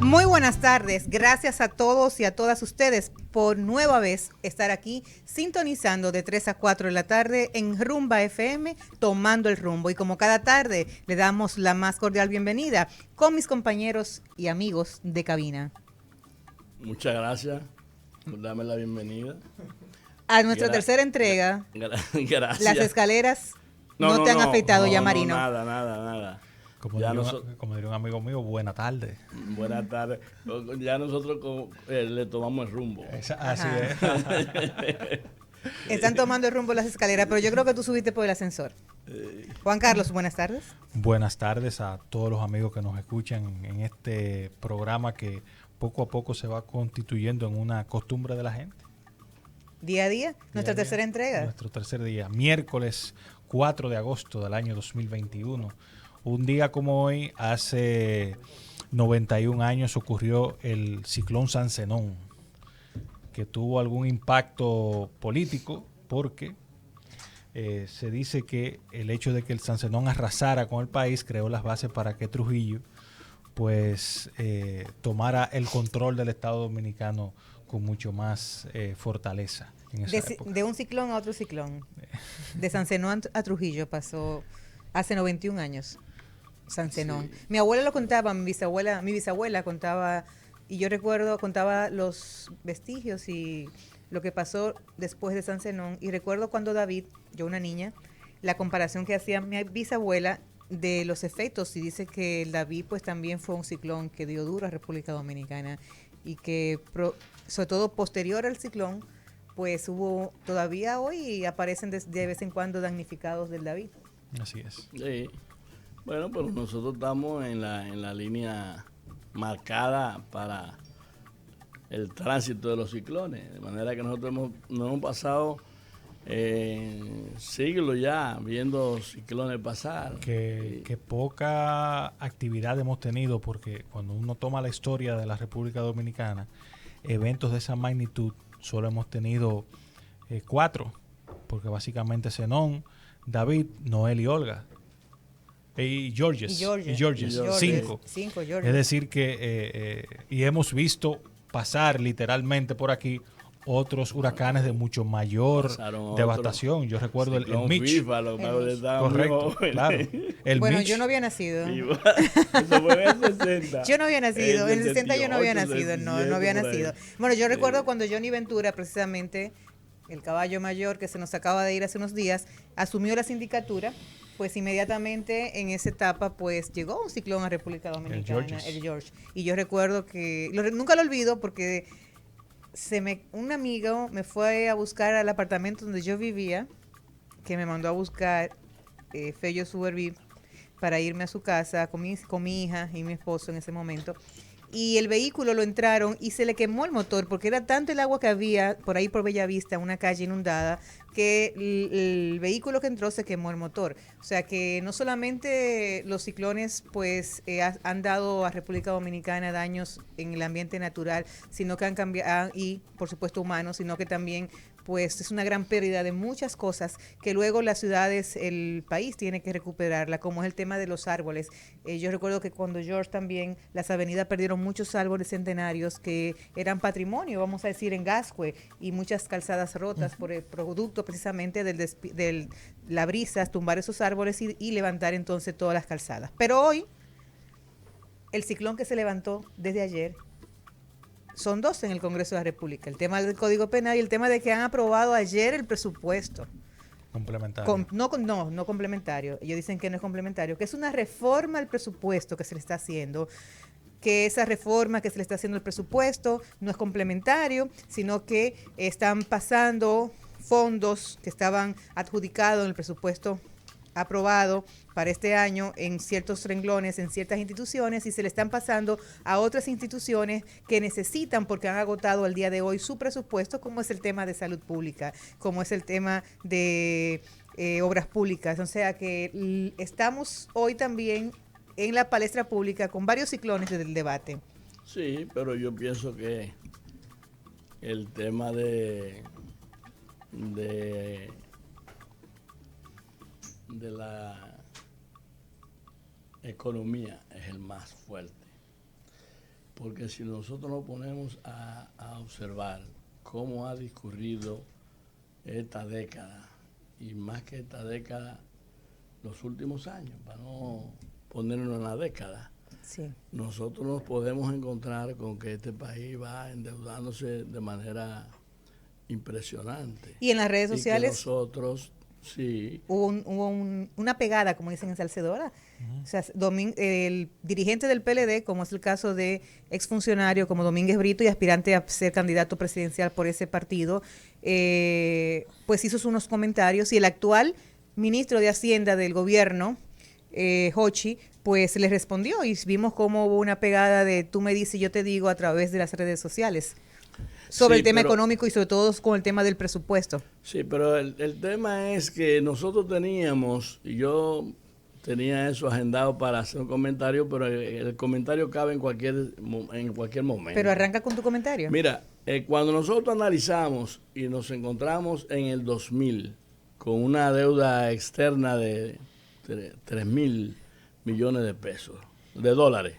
Muy buenas tardes, gracias a todos y a todas ustedes por nueva vez estar aquí sintonizando de 3 a 4 de la tarde en Rumba FM, tomando el rumbo. Y como cada tarde, le damos la más cordial bienvenida con mis compañeros y amigos de cabina. Muchas gracias por darme la bienvenida. A nuestra tercera entrega, Gracias. las escaleras no te han afeitado ya, Marino. Nada. Como diría un amigo mío, buena tarde. Buenas tardes. Ya nosotros le tomamos el rumbo. Así es. Están tomando el rumbo las escaleras, pero yo creo que tú subiste por el ascensor. Juan Carlos, buenas tardes. Buenas tardes a todos los amigos que nos escuchan en este programa que poco a poco se va constituyendo en una costumbre de la gente. Día a día, nuestra tercera entrega. Nuestro tercer día, miércoles 4 de agosto del año 2021. Un día como hoy, hace 91 años, ocurrió el ciclón San Zenón, que tuvo algún impacto político porque se dice que el hecho de que el San Zenón arrasara con el país creó las bases para que Trujillo pues tomara el control del Estado Dominicano con mucho más fortaleza. En esa época. De un ciclón a otro ciclón. De San Zenón a Trujillo pasó hace 91 años. San Zenón. Sí. Mi abuela lo contaba, mi bisabuela contaba, y yo recuerdo, contaba los vestigios y lo que pasó después de San Zenón. Y recuerdo cuando David, yo una niña, la comparación que hacía mi bisabuela de los efectos, y dice que el David pues también fue un ciclón que dio duro a República Dominicana y que sobre todo posterior al ciclón pues hubo, todavía hoy aparecen de vez en cuando damnificados del David. Así es. Sí. Bueno, pues nosotros estamos en la línea marcada para el tránsito de los ciclones, de manera que nosotros nos hemos pasado siglos ya viendo ciclones pasar. Que poca actividad hemos tenido, porque cuando uno toma la historia de la República Dominicana, eventos de esa magnitud solo hemos tenido 4, porque básicamente Zenón, David, Noel y Olga. Y Georges. 5. Es decir que y hemos visto pasar literalmente por aquí otros huracanes de mucho mayor devastación. Yo recuerdo el Mitch. Correcto, claro. Bueno, Mitch. yo no había nacido. Eso fue en el 60. Yo no había nacido. En el 60 yo no había nacido. No había nacido. Bueno, yo recuerdo cuando Johnny Ventura, precisamente, el caballo mayor que se nos acaba de ir hace unos días, asumió la sindicatura. Pues inmediatamente en esa etapa pues llegó un ciclón a República Dominicana, el George. Y yo recuerdo que, nunca lo olvido porque un amigo me fue a buscar al apartamento donde yo vivía, que me mandó a buscar Fello Suberví para irme a su casa con mi hija y mi esposo en ese momento. Y el vehículo lo entraron y se le quemó el motor porque era tanto el agua que había por ahí por Bellavista, una calle inundada, que el vehículo que entró se quemó el motor. O sea que no solamente los ciclones pues han dado a República Dominicana daños en el ambiente natural, sino que han cambiado, y por supuesto humanos, sino que también pues es una gran pérdida de muchas cosas que luego las ciudades, el país tiene que recuperarla, como es el tema de los árboles. Yo recuerdo que cuando George también, las avenidas perdieron muchos árboles centenarios que eran patrimonio, vamos a decir, en Gascue, y muchas calzadas rotas por el producto precisamente del la brisa, tumbar esos árboles y levantar entonces todas las calzadas. Pero hoy, el ciclón que se levantó desde ayer, son 2 en el Congreso de la República. El tema del Código Penal y el tema de que han aprobado ayer el presupuesto. Complementario. No complementario. Ellos dicen que no es complementario, que es una reforma al presupuesto que se le está haciendo, que esa reforma que se le está haciendo al presupuesto no es complementario, sino que están pasando fondos que estaban adjudicados en el presupuesto aprobado para este año en ciertos renglones, en ciertas instituciones, y se le están pasando a otras instituciones que necesitan, porque han agotado al día de hoy su presupuesto, como es el tema de salud pública, como es el tema de obras públicas. O sea que estamos hoy también en la palestra pública con varios ciclones del debate. Sí, pero yo pienso que el tema de la economía es el más fuerte. porque si nosotros nos ponemos a observar cómo ha discurrido esta década, y más que esta década, los últimos años, para no ponernos en la década, Sí. nosotros nos podemos encontrar con que este país va endeudándose de manera impresionante. Y en las redes Y que sociales nosotros, sí, hubo una pegada, como dicen en Salcedora. O sea, el dirigente del PLD, como es el caso de exfuncionario como Domínguez Brito y aspirante a ser candidato presidencial por ese partido, pues hizo unos comentarios, y el actual ministro de Hacienda del gobierno, Hochi, pues le respondió, y vimos cómo hubo una pegada de tú me dices, yo te digo, a través de las redes sociales, sobre sí, el tema pero, económico y sobre todo con el tema del presupuesto. sí, pero el tema es que nosotros teníamos, y yo tenía eso agendado para hacer un comentario, pero el comentario cabe en cualquier momento. Pero arranca con tu comentario. Mira, cuando nosotros analizamos y nos encontramos en el 2000 con una deuda externa de 3.000 millones de pesos, de dólares,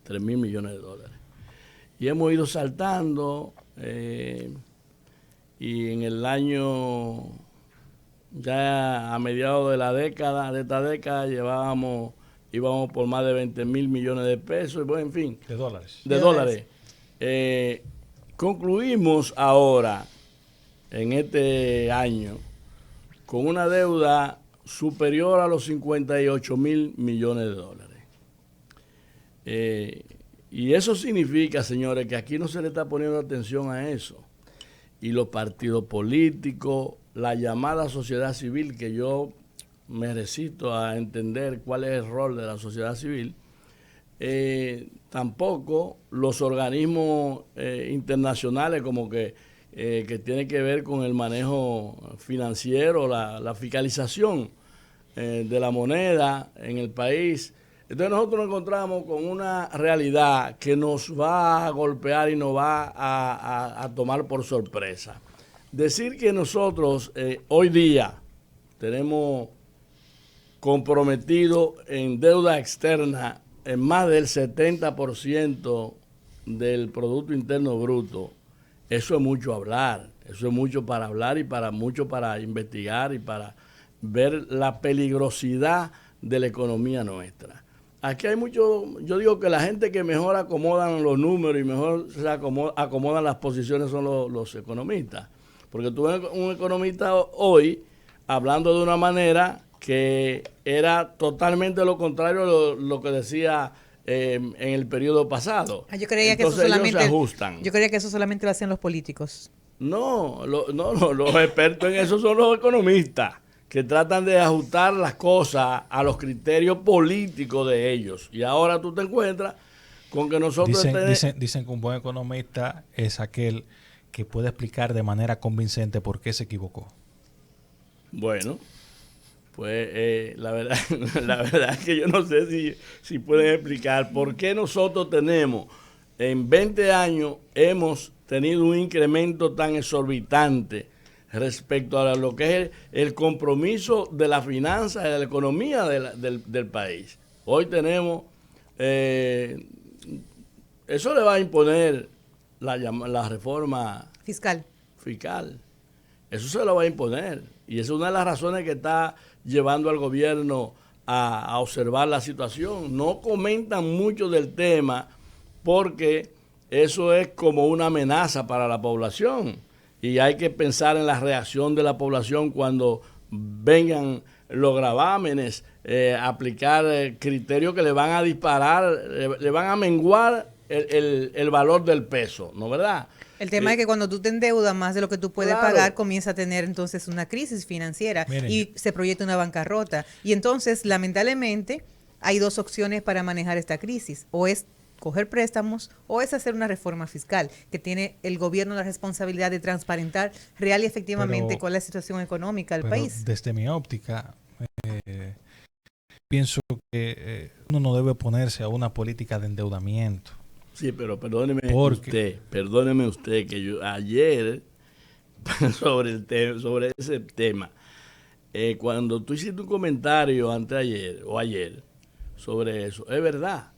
3.000 millones de dólares. Y hemos ido saltando, y en el año, ya a mediados de esta década, íbamos por más de 20.000 millones de pesos, y bueno, en fin. De dólares. De dólares. Concluimos ahora, en este año, con una deuda superior a los 58.000 millones de dólares. Y eso significa, señores, que aquí no se le está poniendo atención a eso. Y los partidos políticos, la llamada sociedad civil, que yo me resisto a entender cuál es el rol de la sociedad civil, tampoco los organismos internacionales como que tienen que ver con el manejo financiero, la fiscalización de la moneda en el país. Entonces nosotros nos encontramos con una realidad que nos va a golpear y nos va a tomar por sorpresa. Decir que nosotros hoy día tenemos comprometido en deuda externa en más del 70% del Producto Interno Bruto, eso es mucho hablar, eso es mucho para hablar y mucho para investigar y para ver la peligrosidad de la economía nuestra. Aquí hay mucho, yo digo que la gente que mejor acomodan los números y mejor se acomodan las posiciones son los economistas. Porque tú ves un economista hoy hablando de una manera que era totalmente lo contrario de lo que decía en el periodo pasado. Yo creía Entonces, que eso solamente ellos se ajustan. Yo creía que eso solamente lo hacían los políticos. No, los expertos en eso son los economistas, que tratan de ajustar las cosas a los criterios políticos de ellos. Y ahora tú te encuentras con que nosotros... Dicen que un buen economista es aquel que puede explicar de manera convincente por qué se equivocó. Bueno, pues la verdad es que yo no sé si pueden explicar por qué nosotros tenemos, en 20 años, hemos tenido un incremento tan exorbitante respecto a lo que es el compromiso de la finanza y de la economía del país. Hoy tenemos, eso le va a imponer la reforma fiscal. Eso se lo va a imponer. Y esa es una de las razones que está llevando al gobierno a observar la situación. No comentan mucho del tema porque eso es como una amenaza para la población. Y hay que pensar en la reacción de la población cuando vengan los gravámenes, aplicar criterios que le van a disparar, le van a menguar el valor del peso, ¿no verdad? El tema es que cuando tú te endeudas más de lo que tú puedes pagar, comienza a tener entonces una crisis financiera. Miren, y se proyecta una bancarrota. Y entonces, lamentablemente, hay dos opciones para manejar esta crisis. O es coger préstamos o es hacer una reforma fiscal, que tiene el gobierno la responsabilidad de transparentar real y efectivamente cuál es la situación económica del país. Desde mi óptica, pienso que uno no debe oponerse a una política de endeudamiento. Sí, pero perdóneme usted que yo ayer sobre ese tema, cuando tú hiciste un comentario anteayer o ayer sobre eso, es verdad.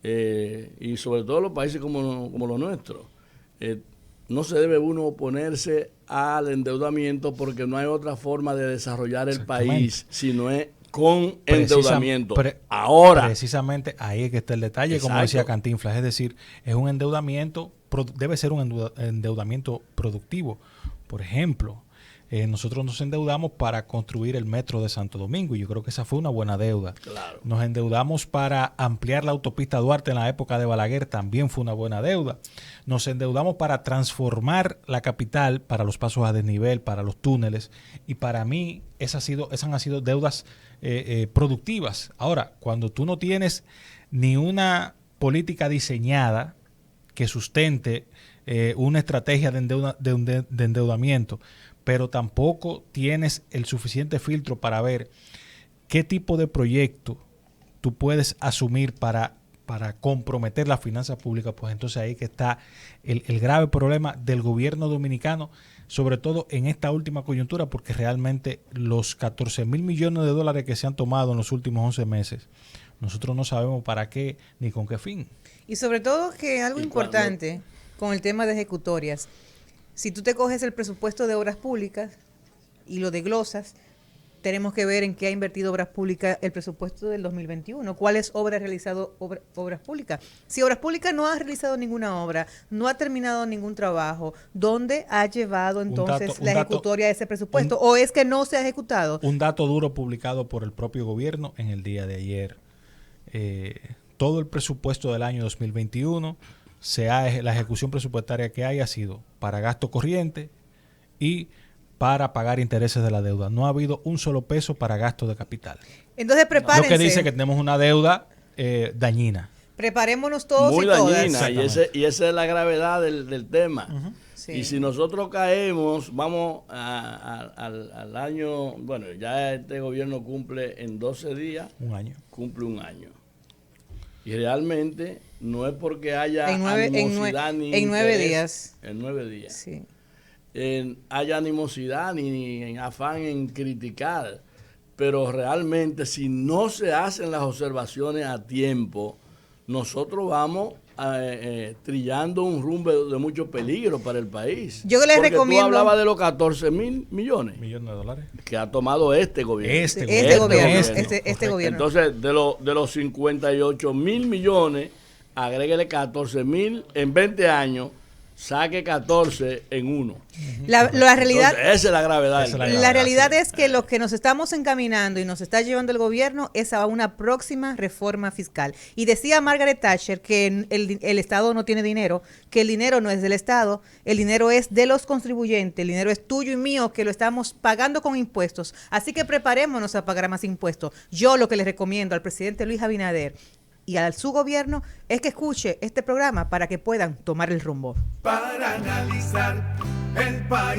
y sobre todo los países como los nuestros. No se debe uno oponerse al endeudamiento porque no hay otra forma de desarrollar el país si no es con endeudamiento. Ahora. Precisamente ahí es que está el detalle, como decía Cantinflas, es decir, es un endeudamiento, debe ser un endeudamiento productivo. Por ejemplo, nosotros nos endeudamos para construir el metro de Santo Domingo y yo creo que esa fue una buena deuda. Claro. Nos endeudamos para ampliar la autopista Duarte en la época de Balaguer, también fue una buena deuda. Nos endeudamos para transformar la capital, para los pasos a desnivel, para los túneles, y para mí esas han sido deudas productivas. Ahora, cuando tú no tienes ni una política diseñada que sustente una estrategia de endeudamiento, pero tampoco tienes el suficiente filtro para ver qué tipo de proyecto tú puedes asumir para comprometer las finanzas públicas, pues entonces ahí que está el grave problema del gobierno dominicano, sobre todo en esta última coyuntura, porque realmente los 14,000 millones de dólares que se han tomado en los últimos 11 meses, nosotros no sabemos para qué ni con qué fin. Y sobre todo que algo importante con el tema de ejecutorias, si tú te coges el presupuesto de obras públicas y lo desglosas, tenemos que ver en qué ha invertido Obras Públicas el presupuesto del 2021. ¿Cuáles obras ha realizado Obras Públicas? Si Obras Públicas no ha realizado ninguna obra, no ha terminado ningún trabajo, ¿dónde ha llevado entonces la ejecutoria de ese presupuesto? ¿O es que no se ha ejecutado? Un dato duro publicado por el propio gobierno en el día de ayer. Todo el presupuesto del año 2021, la ejecución presupuestaria que hay ha sido para gasto corriente y para pagar intereses de la deuda. No ha habido un solo peso para gasto de capital. Entonces prepárense. Lo que dice que tenemos una deuda dañina. Preparémonos todos muy y dañina, todas. y esa es la gravedad del tema. Uh-huh. Sí. Y si nosotros caemos, vamos al año, bueno, ya este gobierno cumple en 12 días. Un año. Cumple un año. Y realmente no es porque haya animosidad ni en 9 interés, días. En 9 días. Sí. Haya animosidad ni en afán en criticar, pero realmente si no se hacen las observaciones a tiempo, nosotros vamos trillando un rumbo de mucho peligro para el país. Yo les recomiendo. Tú hablabas de los 14,000 millones de dólares que ha tomado este gobierno. Este gobierno. Entonces, de los 58,000 millones, agréguele 14,000 en 20 años. Saque 14 en uno. La realidad. Entonces, esa es la gravedad. La realidad es que lo que nos estamos encaminando y nos está llevando el gobierno es a una próxima reforma fiscal. Y decía Margaret Thatcher que el Estado no tiene dinero, que el dinero no es del Estado, el dinero es de los contribuyentes, el dinero es tuyo y mío que lo estamos pagando con impuestos. Así que preparémonos a pagar más impuestos. Yo lo que le recomiendo al presidente Luis Abinader y a su gobierno es que escuche este programa para que puedan tomar el rumbo. Para analizar el país.